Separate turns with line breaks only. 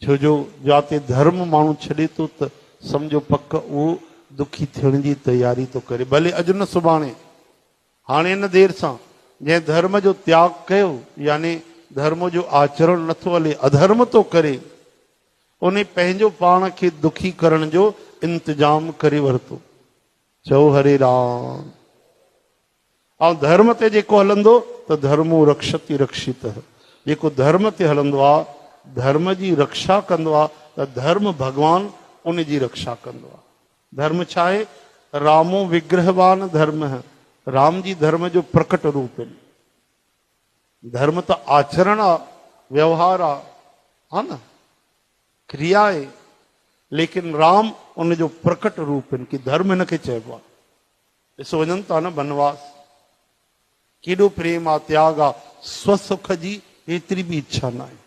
छो जो जाते धर्म माण्हू छॾे थो त सम्झो पक उहो दुखी थियण जी तैयारी तो करे, भले अॼु न सुभाणे, हाणे न देर सां। जंहिं धर्म जो त्याग कयो यानी धर्म जो आचरण नथो हले, अधर्म तो करे, उन पंहिंजो पाण खे दुखी करण जो इंतजाम करे वरितो। चओ हरे राम। ऐं धर्म ते जेको हलंदो त धर्मो रक्षति रक्षितः, जेको धर्म ते हलंदो आहे धर्म जी रक्षा कंदो आहे त धर्म भगवान उन जी रक्षा कंदो आहे। धर्म छा आहे? रामो विग्रहवान धर्म है, राम जी धर्म जो प्रकट रूप है। धर्म त आचरण आहे, व्यवहार आहे, हा न, क्रिया आहे, लेकिन राम उन जो प्रकट रूप है कि धर्म हिन खे चइबो आहे। ॾिसो वञनि था न बनवास, केॾो प्रेम आहे, त्याग आहे, स्वसुख जी एतिरी बि इच्छा न आहे।